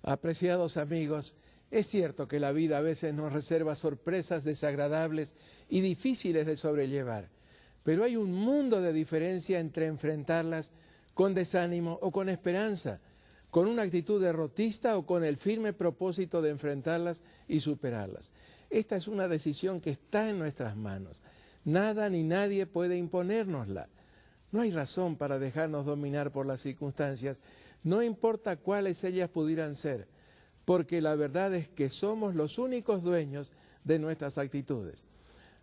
Apreciados amigos, es cierto que la vida a veces nos reserva sorpresas desagradables y difíciles de sobrellevar, pero hay un mundo de diferencia entre enfrentarlas con desánimo o con esperanza, con una actitud derrotista o con el firme propósito de enfrentarlas y superarlas. Esta es una decisión que está en nuestras manos. Nada ni nadie puede imponérnosla. No hay razón para dejarnos dominar por las circunstancias, no importa cuáles ellas pudieran ser, porque la verdad es que somos los únicos dueños de nuestras actitudes.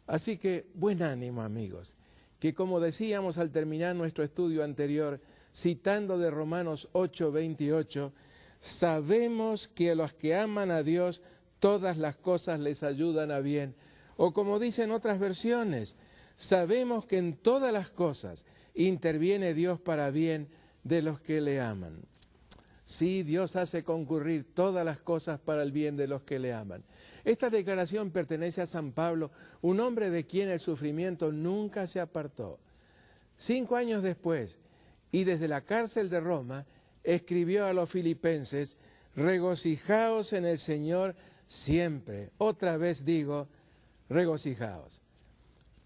Así que, buen ánimo, amigos, que como decíamos al terminar nuestro estudio anterior, citando de Romanos 8:28, sabemos que a los que aman a Dios, todas las cosas les ayudan a bien. O como dicen otras versiones, sabemos que en todas las cosas interviene Dios para bien de los que le aman. Sí, Dios hace concurrir todas las cosas para el bien de los que le aman. Esta declaración pertenece a San Pablo, un hombre de quien el sufrimiento nunca se apartó. 5 años después, y desde la cárcel de Roma, escribió a los filipenses: regocijaos en el Señor siempre. Otra vez digo, regocijaos.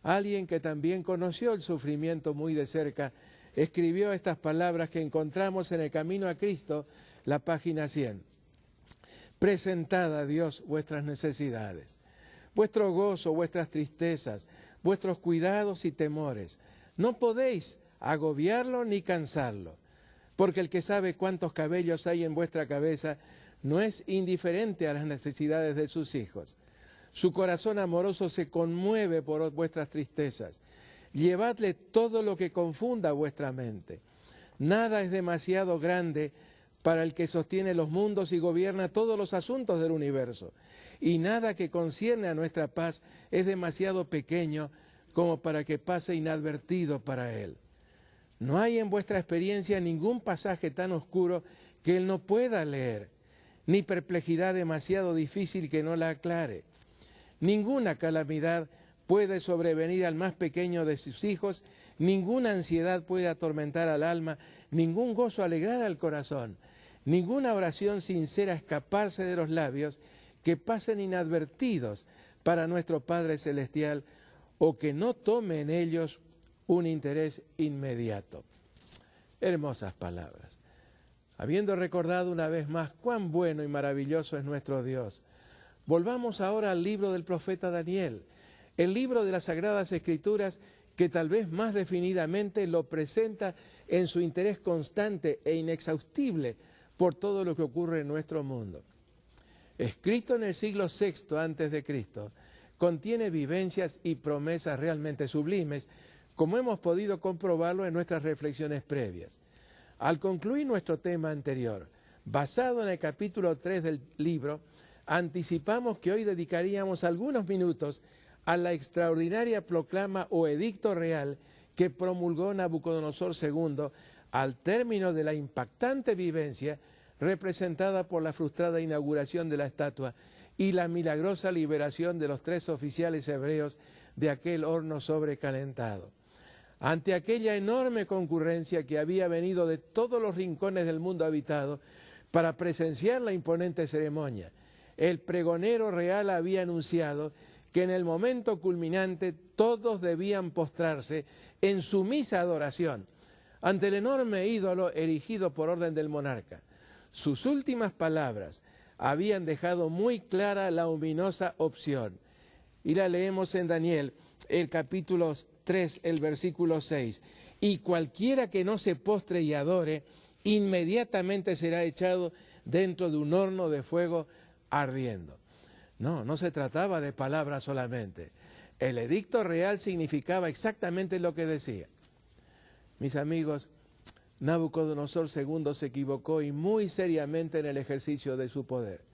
Alguien que también conoció el sufrimiento muy de cerca, escribió estas palabras que encontramos en El Camino a Cristo, la página 100. Presentad a Dios vuestras necesidades, vuestro gozo, vuestras tristezas, vuestros cuidados y temores. No podéis agobiarlo ni cansarlo, porque el que sabe cuántos cabellos hay en vuestra cabeza no es indiferente a las necesidades de sus hijos. Su corazón amoroso se conmueve por vuestras tristezas. Llevadle todo lo que confunda vuestra mente. Nada es demasiado grande para el que sostiene los mundos y gobierna todos los asuntos del universo. Y nada que concierne a nuestra paz es demasiado pequeño como para que pase inadvertido para Él. No hay en vuestra experiencia ningún pasaje tan oscuro que Él no pueda leer, ni perplejidad demasiado difícil que no la aclare. Ninguna calamidad puede sobrevenir al más pequeño de sus hijos, ninguna ansiedad puede atormentar al alma, ningún gozo alegrar al corazón, ninguna oración sincera escaparse de los labios que pasen inadvertidos para nuestro Padre Celestial o que no tome en ellos un interés inmediato. Hermosas palabras. Habiendo recordado una vez más cuán bueno y maravilloso es nuestro Dios, volvamos ahora al libro del profeta Daniel, el libro de las Sagradas Escrituras que tal vez más definidamente lo presenta en su interés constante e inexhaustible por todo lo que ocurre en nuestro mundo. Escrito en el siglo VI a.C., contiene vivencias y promesas realmente sublimes, como hemos podido comprobarlo en nuestras reflexiones previas. Al concluir nuestro tema anterior, basado en el capítulo 3 del libro, anticipamos que hoy dedicaríamos algunos minutos a la extraordinaria proclama o edicto real que promulgó Nabucodonosor II al término de la impactante vivencia representada por la frustrada inauguración de la estatua y la milagrosa liberación de los 3 oficiales hebreos de aquel horno sobrecalentado. Ante aquella enorme concurrencia que había venido de todos los rincones del mundo habitado para presenciar la imponente ceremonia, el pregonero real había anunciado que en el momento culminante todos debían postrarse en sumisa adoración ante el enorme ídolo erigido por orden del monarca. Sus últimas palabras habían dejado muy clara la ominosa opción. Y la leemos en Daniel, el capítulo 3, el versículo 6. Y cualquiera que no se postre y adore, inmediatamente será echado dentro de un horno de fuego ardiendo. No se trataba de palabras solamente. El edicto real significaba exactamente lo que decía. Mis amigos, Nabucodonosor II se equivocó y muy seriamente en el ejercicio de su poder.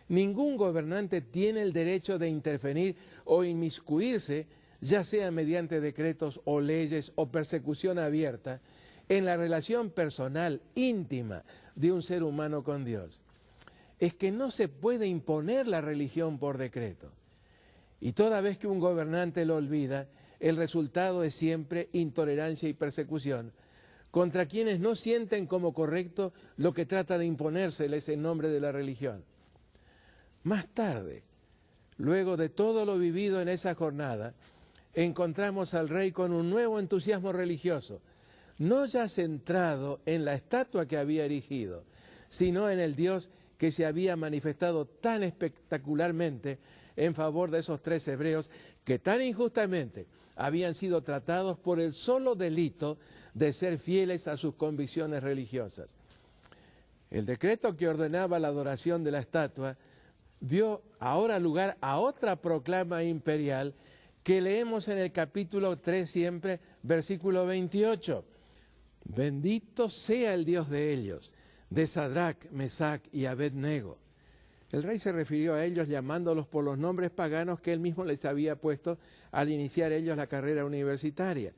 Ningún gobernante tiene el derecho de intervenir o inmiscuirse, ya sea mediante decretos o leyes o persecución abierta, en la relación personal, íntima, de un ser humano con Dios. Es que no se puede imponer la religión por decreto. Y toda vez que un gobernante lo olvida, el resultado es siempre intolerancia y persecución, contra quienes no sienten como correcto lo que trata de imponérseles en nombre de la religión. Más tarde, luego de todo lo vivido en esa jornada, encontramos al rey con un nuevo entusiasmo religioso, no ya centrado en la estatua que había erigido, sino en el Dios que se había manifestado tan espectacularmente en favor de esos 3 hebreos que tan injustamente habían sido tratados por el solo delito de ser fieles a sus convicciones religiosas. El decreto que ordenaba la adoración de la estatua dio ahora lugar a otra proclama imperial que leemos en el capítulo 3 siempre, versículo 28. Bendito sea el Dios de ellos, de Sadrac, Mesac y Abed-nego. El rey se refirió a ellos llamándolos por los nombres paganos que él mismo les había puesto al iniciar ellos la carrera universitaria.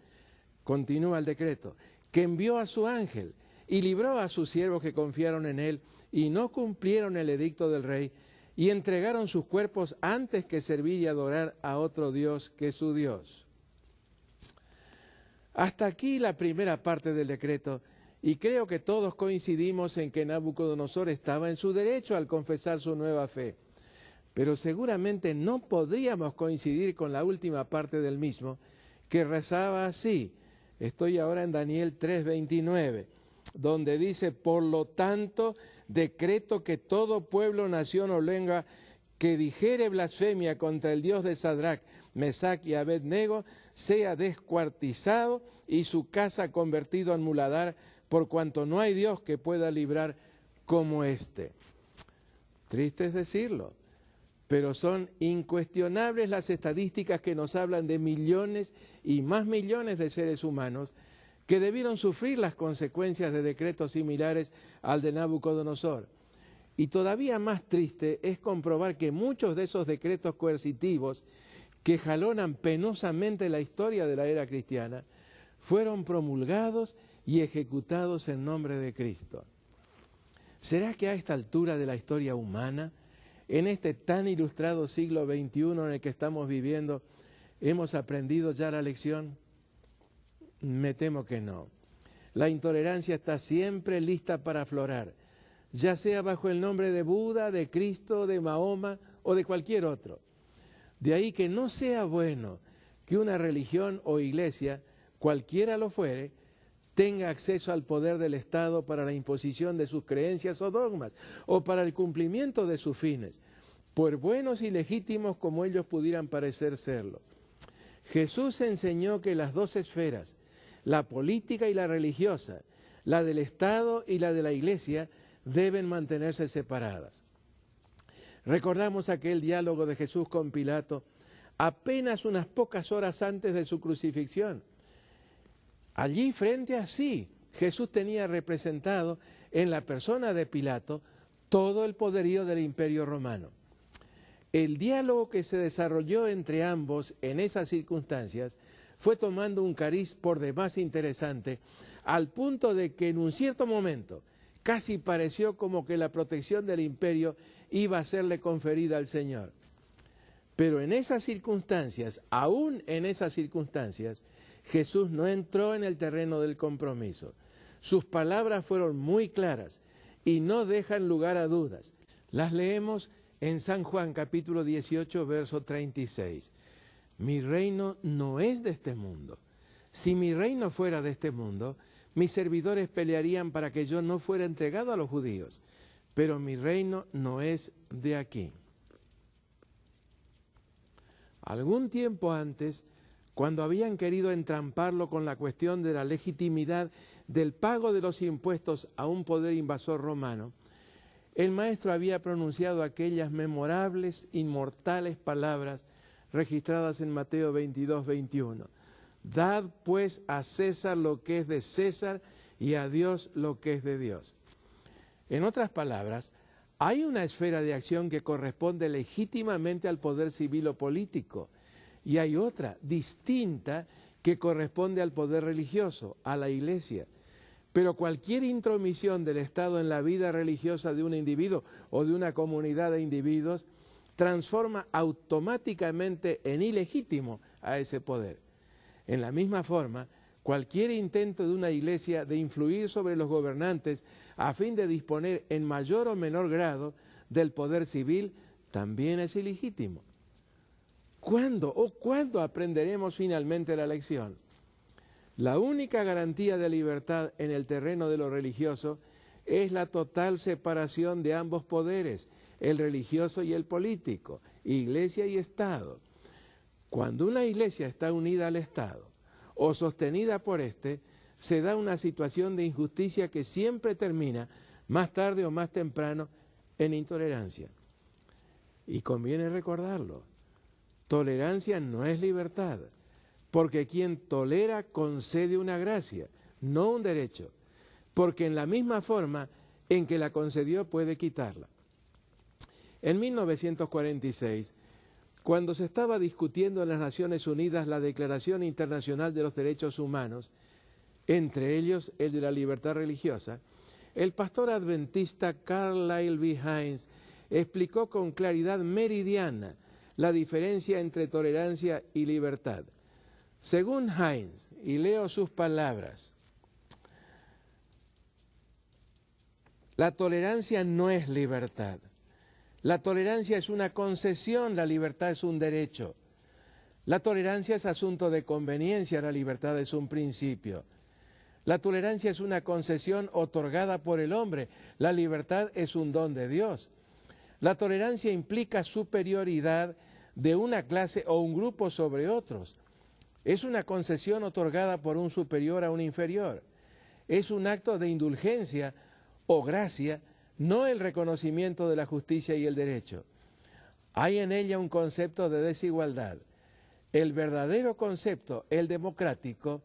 Continúa el decreto, que envió a su ángel y libró a sus siervos que confiaron en él y no cumplieron el edicto del rey y entregaron sus cuerpos antes que servir y adorar a otro Dios que su Dios. Hasta aquí la primera parte del decreto, y creo que todos coincidimos en que Nabucodonosor estaba en su derecho al confesar su nueva fe. Pero seguramente no podríamos coincidir con la última parte del mismo, que rezaba así. Estoy ahora en Daniel 3:29, donde dice, por lo tanto, decreto que todo pueblo, nación o lengua que dijere blasfemia contra el Dios de Sadrac, Mesac y Abed-nego, sea descuartizado y su casa convertido en muladar, por cuanto no hay Dios que pueda librar como éste. Triste es decirlo, pero son incuestionables las estadísticas que nos hablan de millones y más millones de seres humanos que debieron sufrir las consecuencias de decretos similares al de Nabucodonosor. Y todavía más triste es comprobar que muchos de esos decretos coercitivos que jalonan penosamente la historia de la era cristiana fueron promulgados y ejecutados en nombre de Cristo. ¿Será que a esta altura de la historia humana, en este tan ilustrado siglo XXI en el que estamos viviendo, hemos aprendido ya la lección? Me temo que no. La intolerancia está siempre lista para aflorar, ya sea bajo el nombre de Buda, de Cristo, de Mahoma o de cualquier otro. De ahí que no sea bueno que una religión o iglesia, cualquiera lo fuere, tenga acceso al poder del Estado para la imposición de sus creencias o dogmas, o para el cumplimiento de sus fines, por buenos y legítimos como ellos pudieran parecer serlo. Jesús enseñó que las 2 esferas, la política y la religiosa, la del Estado y la de la Iglesia, deben mantenerse separadas. Recordamos aquel diálogo de Jesús con Pilato apenas unas pocas horas antes de su crucifixión. Allí frente a sí, Jesús tenía representado en la persona de Pilato todo el poderío del Imperio Romano. El diálogo que se desarrolló entre ambos en esas circunstancias fue tomando un cariz por demás interesante, al punto de que en un cierto momento casi pareció como que la protección del imperio iba a serle conferida al Señor. Pero en esas circunstancias, aún en esas circunstancias, Jesús no entró en el terreno del compromiso. Sus palabras fueron muy claras y no dejan lugar a dudas. Las leemos en San Juan capítulo 18, verso 36. Mi reino no es de este mundo. Si mi reino fuera de este mundo, mis servidores pelearían para que yo no fuera entregado a los judíos. Pero mi reino no es de aquí. Algún tiempo antes, cuando habían querido entramparlo con la cuestión de la legitimidad del pago de los impuestos a un poder invasor romano, el maestro había pronunciado aquellas memorables, inmortales palabras registradas en Mateo 22, 21. Dad pues a César lo que es de César y a Dios lo que es de Dios. En otras palabras, hay una esfera de acción que corresponde legítimamente al poder civil o político, y hay otra distinta que corresponde al poder religioso, a la Iglesia. Pero cualquier intromisión del Estado en la vida religiosa de un individuo o de una comunidad de individuos transforma automáticamente en ilegítimo a ese poder. En la misma forma, Cualquier intento de una iglesia de influir sobre los gobernantes a fin de disponer en mayor o menor grado del poder civil también es ilegítimo. ¿Cuándo aprenderemos finalmente la lección? La única garantía de libertad en el terreno de lo religioso es la total separación de ambos poderes, el religioso y el político, iglesia y Estado. Cuando una iglesia está unida al Estado o sostenida por éste, se da una situación de injusticia que siempre termina, más tarde o más temprano, en intolerancia. Y conviene recordarlo, tolerancia no es libertad, porque quien tolera concede una gracia, no un derecho, porque en la misma forma en que la concedió puede quitarla. En 1946, cuando se estaba discutiendo en las Naciones Unidas la Declaración Internacional de los Derechos Humanos, entre ellos el de la libertad religiosa, el pastor adventista Carlyle B. Hines explicó con claridad meridiana la diferencia entre tolerancia y libertad. Según Hines, y leo sus palabras, la tolerancia no es libertad. La tolerancia es una concesión, la libertad es un derecho. La tolerancia es asunto de conveniencia, la libertad es un principio. La tolerancia es una concesión otorgada por el hombre, la libertad es un don de Dios. La tolerancia implica superioridad de una clase o un grupo sobre otros. Es una concesión otorgada por un superior a un inferior. Es un acto de indulgencia o gracia, no el reconocimiento de la justicia y el derecho. Hay en ella un concepto de desigualdad. El verdadero concepto, el democrático,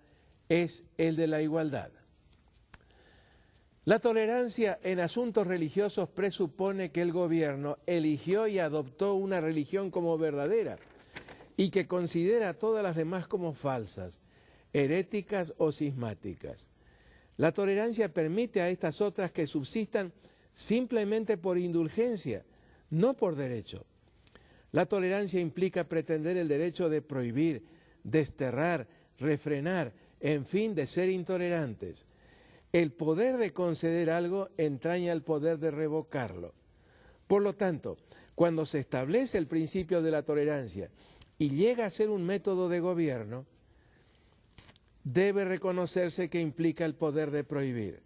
es el de la igualdad. La tolerancia en asuntos religiosos presupone que el gobierno eligió y adoptó una religión como verdadera y que considera a todas las demás como falsas, heréticas o cismáticas. La tolerancia permite a estas otras que subsistan simplemente por indulgencia, no por derecho. La tolerancia implica pretender el derecho de prohibir, desterrar, refrenar, en fin, de ser intolerantes. El poder de conceder algo entraña el poder de revocarlo. Por lo tanto, cuando se establece el principio de la tolerancia y llega a ser un método de gobierno, debe reconocerse que implica el poder de prohibir.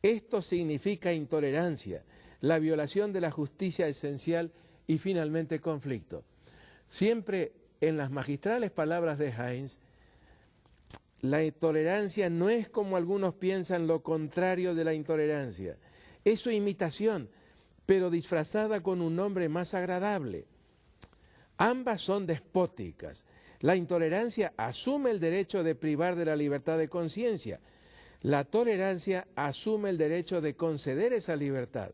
Esto significa intolerancia, la violación de la justicia esencial y finalmente conflicto. Siempre en las magistrales palabras de Hines, la intolerancia no es, como algunos piensan, lo contrario de la intolerancia. Es su imitación, pero disfrazada con un nombre más agradable. Ambas son despóticas. La intolerancia asume el derecho de privar de la libertad de conciencia. La tolerancia asume el derecho de conceder esa libertad.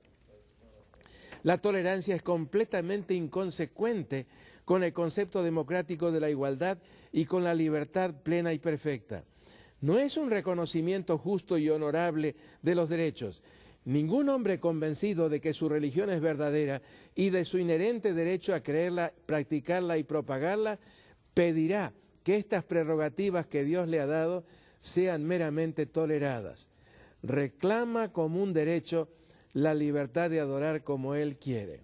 La tolerancia es completamente inconsecuente con el concepto democrático de la igualdad y con la libertad plena y perfecta. No es un reconocimiento justo y honorable de los derechos. Ningún hombre convencido de que su religión es verdadera y de su inherente derecho a creerla, practicarla y propagarla, pedirá que estas prerrogativas que Dios le ha dado sean meramente toleradas. Reclama como un derecho la libertad de adorar como Él quiere.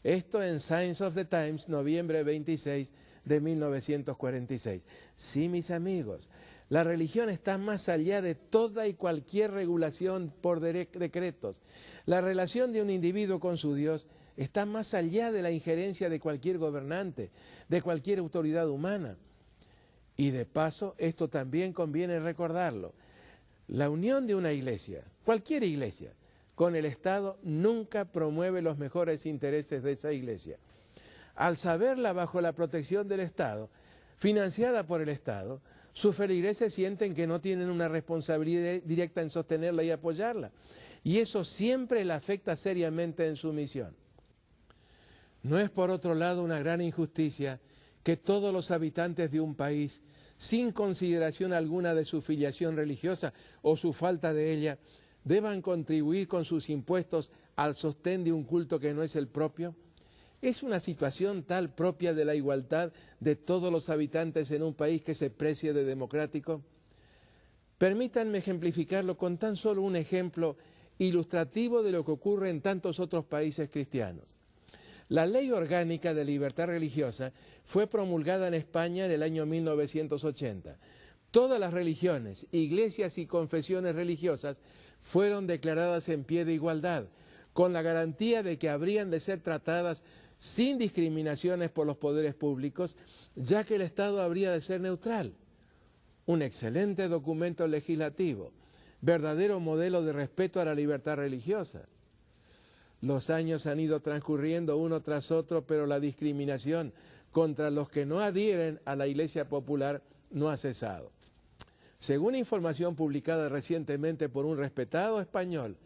Esto en Signs of the Times, noviembre 26 de 1946. Sí, mis amigos, la religión está más allá de toda y cualquier regulación por decretos. La relación de un individuo con su Dios está más allá de la injerencia de cualquier gobernante, de cualquier autoridad humana. Y de paso, esto también conviene recordarlo. La unión de una iglesia, cualquier iglesia, con el Estado nunca promueve los mejores intereses de esa iglesia. Al saberla bajo la protección del Estado, financiada por el Estado, sus feligreses sienten que no tienen una responsabilidad directa en sostenerla y apoyarla. Y eso siempre la afecta seriamente en su misión. No es, por otro lado, una gran injusticia que todos los habitantes de un país, sin consideración alguna de su filiación religiosa o su falta de ella, deban contribuir con sus impuestos al sostén de un culto que no es el propio. ¿Es una situación tal propia de la igualdad de todos los habitantes en un país que se precie de democrático? Permítanme ejemplificarlo con tan solo un ejemplo ilustrativo de lo que ocurre en tantos otros países cristianos. La Ley Orgánica de Libertad Religiosa fue promulgada en España en el año 1980. Todas las religiones, iglesias y confesiones religiosas fueron declaradas en pie de igualdad, con la garantía de que habrían de ser tratadas sin discriminaciones por los poderes públicos, ya que el Estado habría de ser neutral. Un excelente documento legislativo, verdadero modelo de respeto a la libertad religiosa. Los años han ido transcurriendo uno tras otro, pero la discriminación contra los que no adhieren a la Iglesia Popular no ha cesado. Según información publicada recientemente por un respetado español,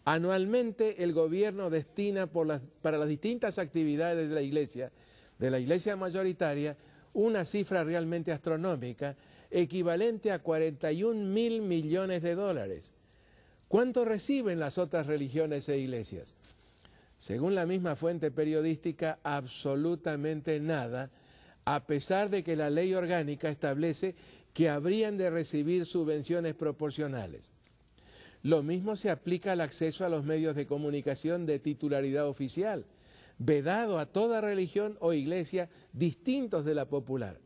anualmente el gobierno destina para las distintas actividades de la Iglesia mayoritaria, una cifra realmente astronómica, equivalente a 41.000 millones de dólares. ¿Cuánto reciben las otras religiones e iglesias? Según la misma fuente periodística, absolutamente nada, a pesar de que la ley orgánica establece que habrían de recibir subvenciones proporcionales. Lo mismo se aplica al acceso a los medios de comunicación de titularidad oficial, vedado a toda religión o iglesia distintos de la popular.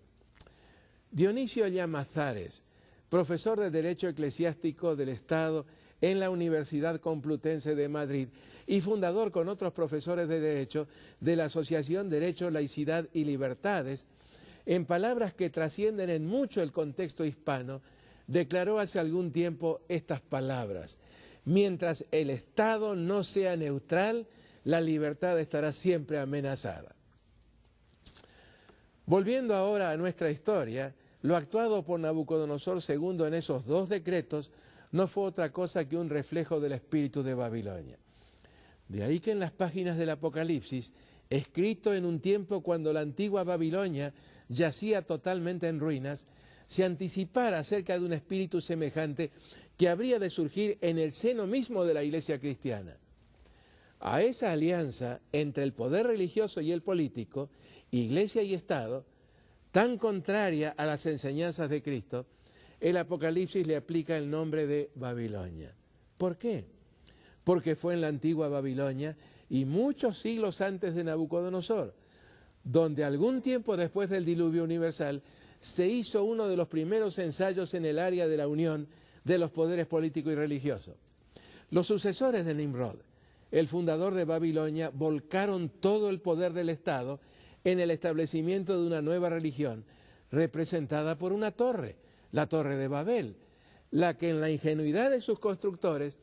Dionisio Llamazares, profesor de Derecho Eclesiástico del Estado en la Universidad Complutense de Madrid y fundador con otros profesores de Derecho de la Asociación Derecho, Laicidad y Libertades, en palabras que trascienden en mucho el contexto hispano, declaró hace algún tiempo estas palabras: mientras el Estado no sea neutral, la libertad estará siempre amenazada. Volviendo ahora a nuestra historia, lo actuado por Nabucodonosor II en esos dos decretos no fue otra cosa que un reflejo del espíritu de Babilonia. De ahí que en las páginas del Apocalipsis, escrito en un tiempo cuando la antigua Babilonia yacía totalmente en ruinas, se anticipara acerca de un espíritu semejante que habría de surgir en el seno mismo de la Iglesia cristiana. A esa alianza entre el poder religioso y el político, Iglesia y Estado, tan contraria a las enseñanzas de Cristo, el Apocalipsis le aplica el nombre de Babilonia. ¿Por qué? Porque fue en la antigua Babilonia y muchos siglos antes de Nabucodonosor, donde algún tiempo después del diluvio universal se hizo uno de los primeros ensayos en el área de la unión de los poderes político y religioso. Los sucesores de Nimrod, el fundador de Babilonia, volcaron todo el poder del Estado en el establecimiento de una nueva religión, representada por una torre, la Torre de Babel, la que en la ingenuidad de sus constructores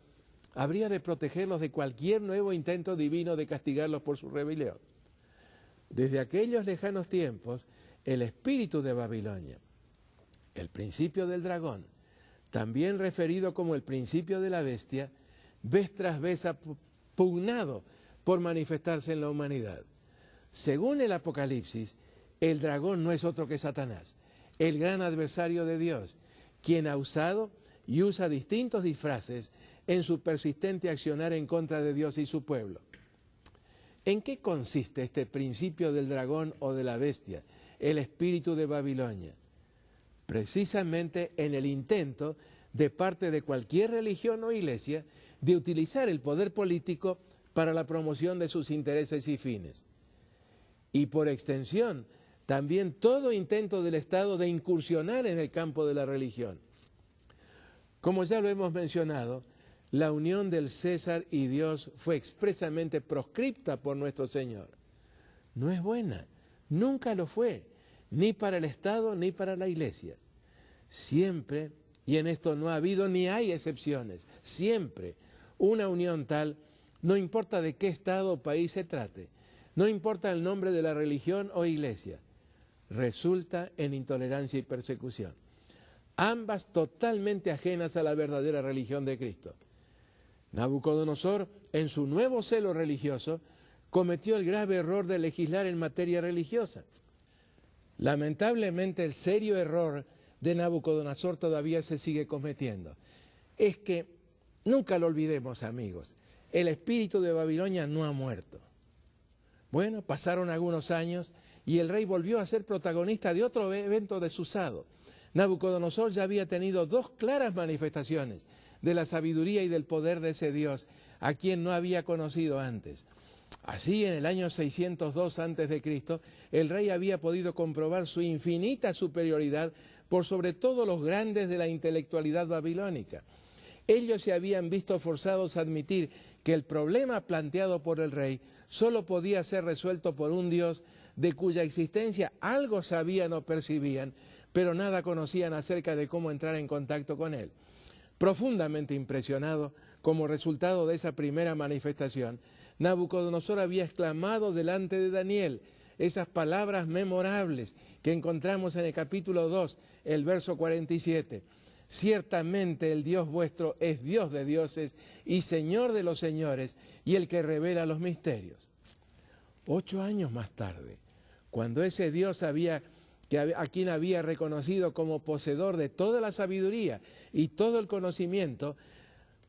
habría de protegerlos de cualquier nuevo intento divino de castigarlos por su rebelión. Desde aquellos lejanos tiempos, el espíritu de Babilonia, el principio del dragón, también referido como el principio de la bestia, vez tras vez ha pugnado por manifestarse en la humanidad. Según el Apocalipsis, el dragón no es otro que Satanás, el gran adversario de Dios, quien ha usado y usa distintos disfraces en su persistente accionar en contra de Dios y su pueblo. ¿En qué consiste este principio del dragón o de la bestia, el espíritu de Babilonia? Precisamente en el intento de parte de cualquier religión o iglesia de utilizar el poder político para la promoción de sus intereses y fines. Y por extensión, también todo intento del Estado de incursionar en el campo de la religión. Como ya lo hemos mencionado, la unión del César y Dios fue expresamente proscripta por nuestro Señor. No es buena, nunca lo fue, ni para el Estado ni para la Iglesia. Siempre, y en esto no ha habido ni hay excepciones, siempre una unión tal, no importa de qué Estado o país se trate, no importa el nombre de la religión o iglesia, resulta en intolerancia y persecución. Ambas totalmente ajenas a la verdadera religión de Cristo. Nabucodonosor, en su nuevo celo religioso, cometió el grave error de legislar en materia religiosa. Lamentablemente, el serio error de Nabucodonosor todavía se sigue cometiendo. Es que, nunca lo olvidemos, amigos, el espíritu de Babilonia no ha muerto. Bueno, pasaron algunos años y el rey volvió a ser protagonista de otro evento desusado. Nabucodonosor ya había tenido dos claras manifestaciones de la sabiduría y del poder de ese Dios, a quien no había conocido antes. Así, en el año 602 a.C., el rey había podido comprobar su infinita superioridad por sobre todos los grandes de la intelectualidad babilónica. Ellos se habían visto forzados a admitir que el problema planteado por el rey solo podía ser resuelto por un Dios de cuya existencia algo sabían o percibían, pero nada conocían acerca de cómo entrar en contacto con él. Profundamente impresionado como resultado de esa primera manifestación, Nabucodonosor había exclamado delante de Daniel esas palabras memorables que encontramos en el capítulo 2, el verso 47. Ciertamente el Dios vuestro es Dios de dioses y Señor de los señores y el que revela los misterios. 8 años más tarde, cuando ese Dios a quien había reconocido como poseedor de toda la sabiduría y todo el conocimiento,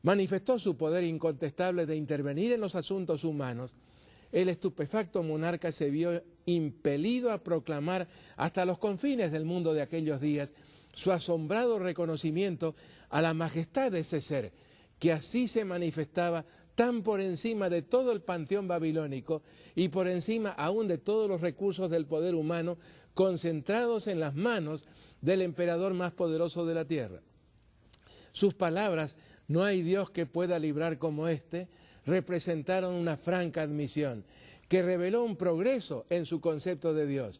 manifestó su poder incontestable de intervenir en los asuntos humanos, el estupefacto monarca se vio impelido a proclamar hasta los confines del mundo de aquellos días su asombrado reconocimiento a la majestad de ese ser, que así se manifestaba tan por encima de todo el panteón babilónico y por encima aún de todos los recursos del poder humano concentrados en las manos del emperador más poderoso de la tierra. Sus palabras, no hay Dios que pueda librar como este, representaron una franca admisión que reveló un progreso en su concepto de Dios,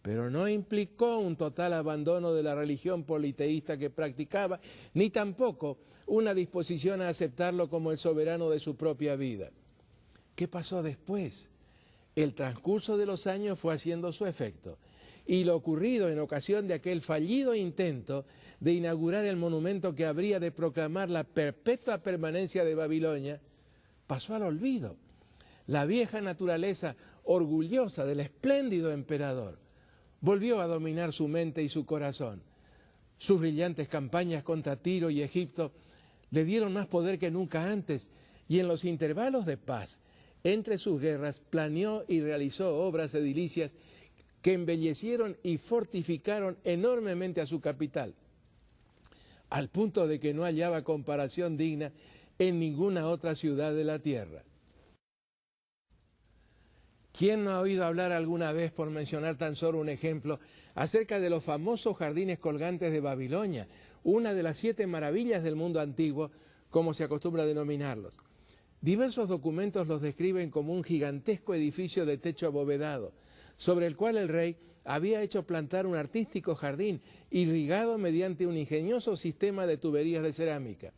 pero no implicó un total abandono de la religión politeísta que practicaba, ni tampoco una disposición a aceptarlo como el soberano de su propia vida. ¿Qué pasó después? El transcurso de los años fue haciendo su efecto, y lo ocurrido en ocasión de aquel fallido intento de inaugurar el monumento que habría de proclamar la perpetua permanencia de Babilonia, pasó al olvido. La vieja naturaleza orgullosa del espléndido emperador volvió a dominar su mente y su corazón. Sus brillantes campañas contra Tiro y Egipto le dieron más poder que nunca antes, y en los intervalos de paz entre sus guerras planeó y realizó obras edilicias que embellecieron y fortificaron enormemente a su capital, al punto de que no hallaba comparación digna en ninguna otra ciudad de la tierra. ¿Quién no ha oído hablar alguna vez, por mencionar tan solo un ejemplo, acerca de los famosos jardines colgantes de Babilonia, una de las 7 maravillas del mundo antiguo, como se acostumbra a denominarlos? Diversos documentos los describen como un gigantesco edificio de techo abovedado, sobre el cual el rey había hecho plantar un artístico jardín irrigado mediante un ingenioso sistema de tuberías de cerámica.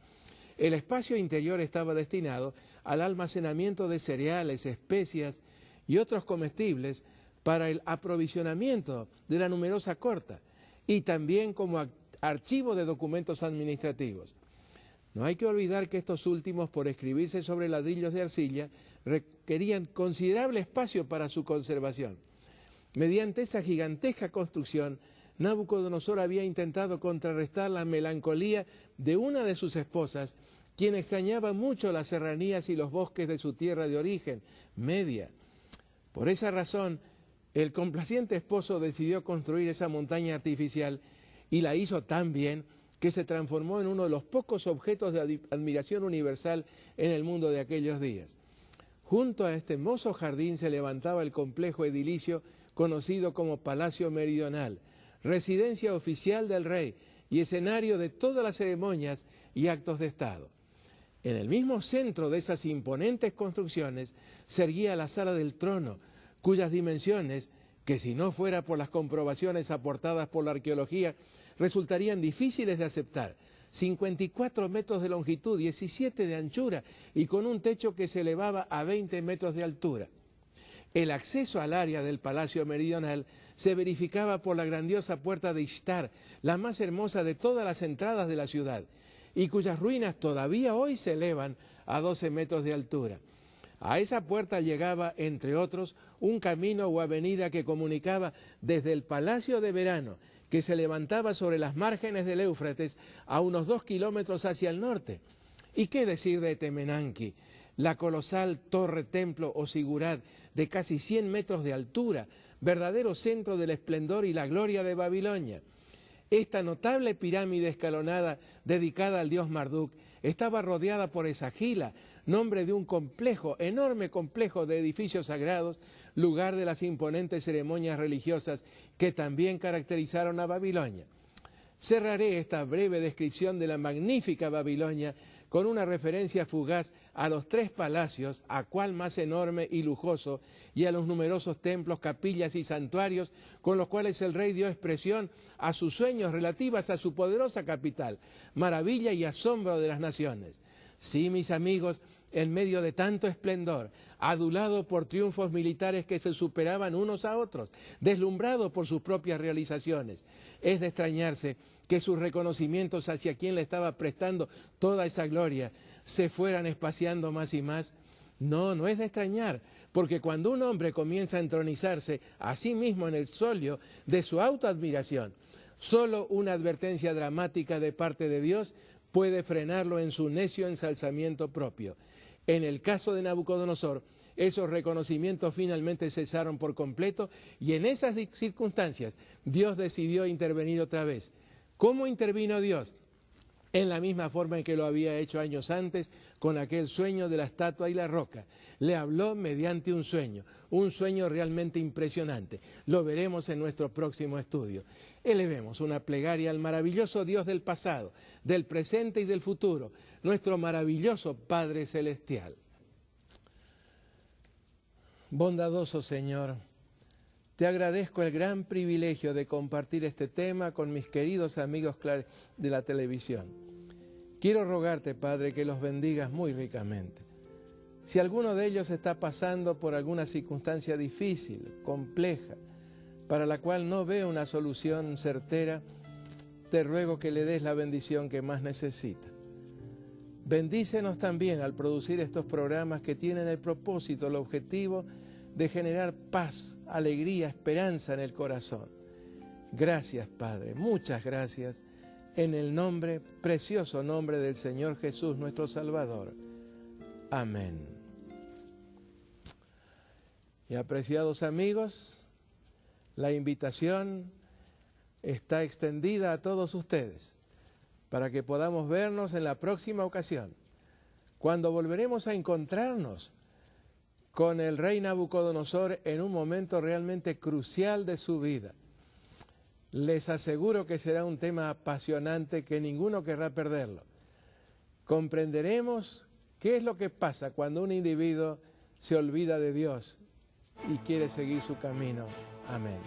El espacio interior estaba destinado al almacenamiento de cereales, especias y otros comestibles para el aprovisionamiento de la numerosa corte y también como archivo de documentos administrativos. No hay que olvidar que estos últimos, por escribirse sobre ladrillos de arcilla, requerían considerable espacio para su conservación. Mediante esa gigantesca construcción, Nabucodonosor había intentado contrarrestar la melancolía de una de sus esposas, quien extrañaba mucho las serranías y los bosques de su tierra de origen, Media. Por esa razón, el complaciente esposo decidió construir esa montaña artificial y la hizo tan bien que se transformó en uno de los pocos objetos de admiración universal en el mundo de aquellos días. Junto a este hermoso jardín se levantaba el complejo edilicio conocido como Palacio Meridional, residencia oficial del rey y escenario de todas las ceremonias y actos de Estado. En el mismo centro de esas imponentes construcciones se erguía la sala del trono, cuyas dimensiones, que si no fuera por las comprobaciones aportadas por la arqueología, resultarían difíciles de aceptar. 54 metros de longitud, 17 de anchura y con un techo que se elevaba a 20 metros de altura. El acceso al área del Palacio Meridional se verificaba por la grandiosa puerta de Ishtar, la más hermosa de todas las entradas de la ciudad, y cuyas ruinas todavía hoy se elevan a 12 metros de altura. A esa puerta llegaba, entre otros, un camino o avenida que comunicaba desde el Palacio de Verano, que se levantaba sobre las márgenes del Éufrates a unos 2 kilómetros hacia el norte. ¿Y qué decir de Temenanki, la colosal torre templo o sigurat de casi 100 metros de altura, verdadero centro del esplendor y la gloria de Babilonia. Esta notable pirámide escalonada dedicada al dios Marduk estaba rodeada por Esagila, nombre de un complejo, enorme complejo de edificios sagrados, lugar de las imponentes ceremonias religiosas que también caracterizaron a Babilonia. Cerraré esta breve descripción de la magnífica Babilonia con una referencia fugaz a los 3 palacios, a cuál más enorme y lujoso, y a los numerosos templos, capillas y santuarios con los cuales el rey dio expresión a sus sueños relativas a su poderosa capital, maravilla y asombro de las naciones. Sí, mis amigos, en medio de tanto esplendor, adulado por triunfos militares que se superaban unos a otros, deslumbrado por sus propias realizaciones, es de extrañarse que sus reconocimientos hacia quien le estaba prestando toda esa gloria se fueran espaciando más y más. No, no es de extrañar, porque cuando un hombre comienza a entronizarse a sí mismo en el solio de su autoadmiración, solo una advertencia dramática de parte de Dios puede frenarlo en su necio ensalzamiento propio. En el caso de Nabucodonosor, esos reconocimientos finalmente cesaron por completo y en esas circunstancias Dios decidió intervenir otra vez. ¿Cómo intervino Dios? En la misma forma en que lo había hecho años antes con aquel sueño de la estatua y la roca. Le habló mediante un sueño realmente impresionante. Lo veremos en nuestro próximo estudio. Elevemos una plegaria al maravilloso Dios del pasado, del presente y del futuro, nuestro maravilloso Padre Celestial. Bondadoso Señor, te agradezco el gran privilegio de compartir este tema con mis queridos amigos de la televisión. Quiero rogarte, Padre, que los bendigas muy ricamente. Si alguno de ellos está pasando por alguna circunstancia difícil, compleja, para la cual no veo una solución certera, te ruego que le des la bendición que más necesita. Bendícenos también al producir estos programas que tienen el propósito, el objetivo de generar paz, alegría, esperanza en el corazón. Gracias, Padre, muchas gracias, en el nombre, precioso nombre del Señor Jesús, nuestro Salvador. Amén. Y apreciados amigos, la invitación está extendida a todos ustedes para que podamos vernos en la próxima ocasión, cuando volveremos a encontrarnos con el rey Nabucodonosor en un momento realmente crucial de su vida. Les aseguro que será un tema apasionante que ninguno querrá perderlo. Comprenderemos qué es lo que pasa cuando un individuo se olvida de Dios y quiere seguir su camino. Amén.